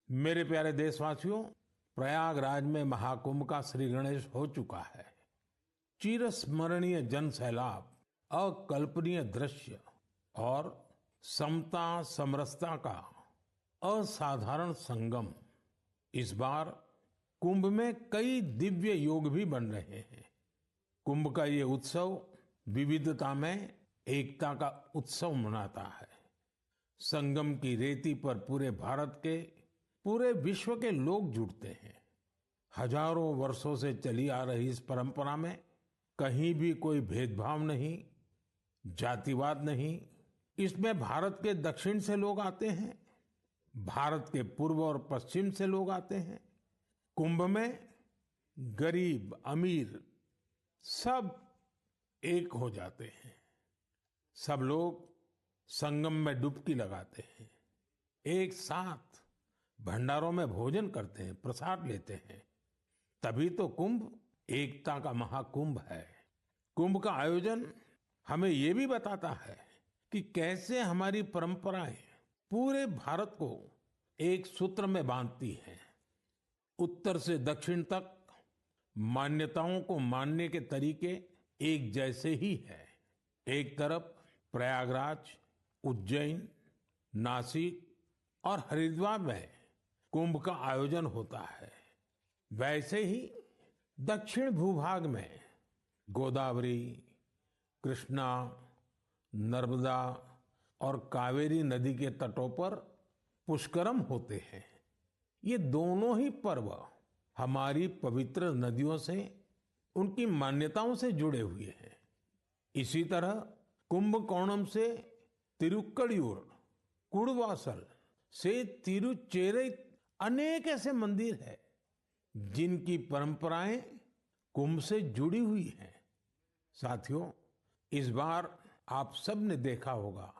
मेरे प्यारे देशवासियों, प्रयागराज में महाकुंभ का श्री गणेश हो चुका है। चिरस्मरणीय जन सैलाब, अकल्पनीय दृश्य और समता समरसता का असाधारण संगम। इस बार कुंभ में कई दिव्य योग भी बन रहे हैं। कुंभ का ये उत्सव विविधता में एकता का उत्सव मनाता है। संगम की रेती पर पूरे भारत के, पूरे विश्व के लोग जुड़ते हैं। हजारों वर्षों से चली आ रही इस परंपरा में कहीं भी कोई भेदभाव नहीं, जातिवाद नहीं। इसमें भारत के दक्षिण से लोग आते हैं, भारत के पूर्व और पश्चिम से लोग आते हैं। कुंभ में गरीब अमीर सब एक हो जाते हैं। सब लोग संगम में डुबकी लगाते हैं, एक साथ भंडारों में भोजन करते हैं, प्रसाद लेते हैं। तभी तो कुंभ एकता का महाकुंभ है। कुंभ का आयोजन हमें ये भी बताता है कि कैसे हमारी परंपराएं पूरे भारत को एक सूत्र में बांधती हैं। उत्तर से दक्षिण तक मान्यताओं को मानने के तरीके एक जैसे ही है। एक तरफ प्रयागराज, उज्जैन, नासिक और हरिद्वार में कुंभ का आयोजन होता है, वैसे ही दक्षिण भूभाग में गोदावरी, कृष्णा, नर्मदा और कावेरी नदी के तटों पर पुष्करम होते हैं। ये दोनों ही पर्व हमारी पवित्र नदियों से, उनकी मान्यताओं से जुड़े हुए हैं। इसी तरह कुंभकोणम से तिरुक्कड़ियूर, कुडवासल से तिरुचेरै अनेक ऐसे मंदिर हैं जिनकी परंपराएं कुंभ से जुड़ी हुई हैं। साथियों, इस बार आप सब ने देखा होगा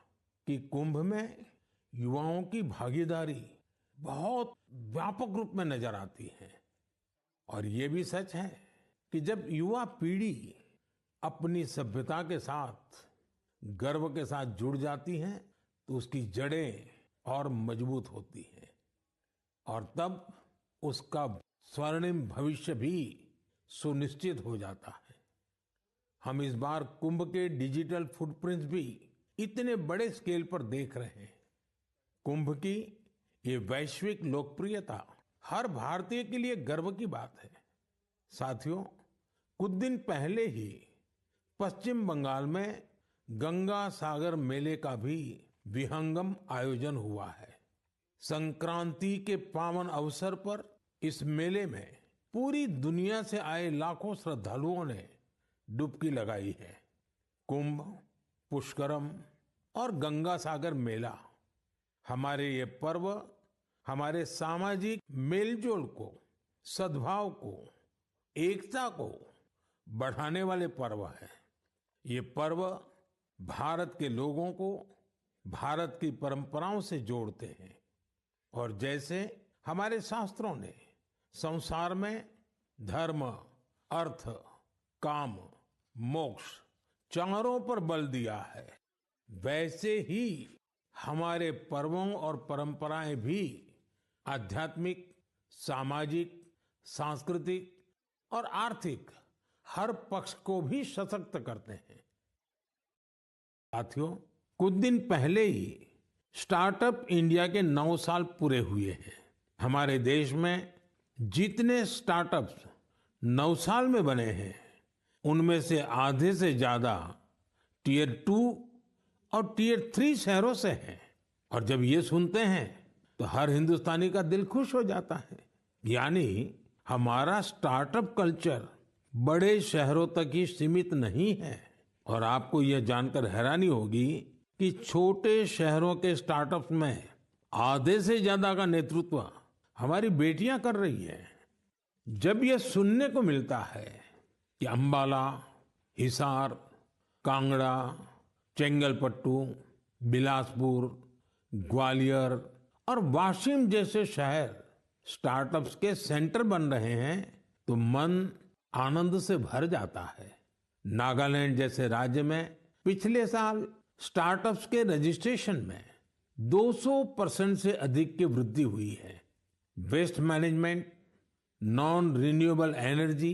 कि कुंभ में युवाओं की भागीदारी बहुत व्यापक रूप में नजर आती है। और ये भी सच है कि जब युवा पीढ़ी अपनी सभ्यता के साथ गर्व के साथ जुड़ जाती है तो उसकी जड़ें और मजबूत होती हैं और तब उसका स्वर्णिम भविष्य भी सुनिश्चित हो जाता है। हम इस बार कुंभ के डिजिटल फुटप्रिंट्स भी इतने बड़े स्केल पर देख रहे हैं। कुंभ की ये वैश्विक लोकप्रियता हर भारतीय के लिए गर्व की बात है। साथियों, कुछ दिन पहले ही पश्चिम बंगाल में गंगा सागर मेले का भी विहंगम आयोजन हुआ है। संक्रांति के पावन अवसर पर इस मेले में पूरी दुनिया से आए लाखों श्रद्धालुओं ने डुबकी लगाई है। कुंभ, पुष्करम और गंगा सागर मेला, हमारे ये पर्व हमारे सामाजिक मेलजोल को, सद्भाव को, एकता को बढ़ाने वाले पर्व है। ये पर्व भारत के लोगों को भारत की परंपराओं से जोड़ते हैं और जैसे हमारे शास्त्रों ने संसार में धर्म, अर्थ, काम, मोक्ष चारों पर बल दिया है, वैसे ही हमारे पर्वों और परंपराएं भी आध्यात्मिक, सामाजिक, सांस्कृतिक और आर्थिक हर पक्ष को भी सशक्त करते हैं। साथियों, कुछ दिन पहले ही स्टार्टअप इंडिया के 9 साल पूरे हुए हैं। हमारे देश में जितने स्टार्टअप्स 9 साल में बने हैं, उनमें से आधे से ज्यादा टियर 2 और टियर 3 शहरों से हैं। और जब ये सुनते हैं तो हर हिंदुस्तानी का दिल खुश हो जाता है। यानी हमारा स्टार्टअप कल्चर बड़े शहरों तक ही सीमित नहीं है। और आपको यह जानकर हैरानी होगी कि छोटे शहरों के स्टार्टअप्स में आधे से ज्यादा का नेतृत्व हमारी बेटियां कर रही हैं। जब यह सुनने को मिलता है कि अंबाला, हिसार, कांगड़ा, चेंगलपट्टू, बिलासपुर, ग्वालियर और वाशिम जैसे शहर स्टार्टअप्स के सेंटर बन रहे हैं तो मन आनंद से भर जाता है। नागालैंड जैसे राज्य में पिछले साल स्टार्टअप्स के रजिस्ट्रेशन में 200% से अधिक की वृद्धि हुई है। Waste management, non renewable energy,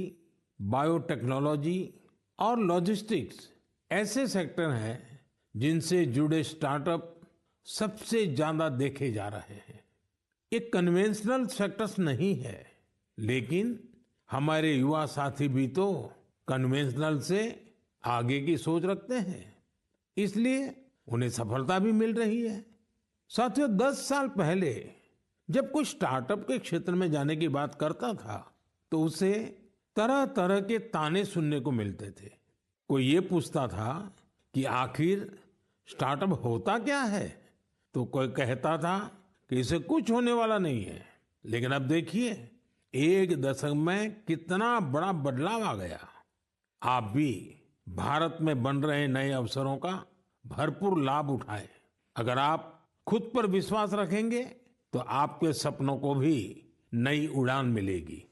biotechnology और लॉजिस्टिक्स ऐसे सेक्टर हैं जिनसे जुड़े स्टार्टअप सबसे ज्यादा देखे जा रहे हैं। ये कन्वेंशनल सेक्टर्स नहीं है, लेकिन हमारे युवा साथी भी तो कन्वेंशनल से आगे की सोच रखते हैं, इसलिए उन्हें सफलता भी मिल रही है। साथियों, 10 साल पहले जब कोई स्टार्टअप के क्षेत्र में जाने की बात करता था तो उसे तरह तरह के ताने सुनने को मिलते थे। कोई ये पूछता था कि आखिर स्टार्टअप होता क्या है, तो कोई कहता था कि इसे कुछ होने वाला नहीं है। लेकिन अब देखिए, एक दशक में कितना बड़ा बदलाव आ गया। आप भी भारत में बन रहे नए अवसरों का भरपूर लाभ उठाएं। अगर आप खुद पर विश्वास रखेंगे तो आपके सपनों को भी नई उड़ान मिलेगी।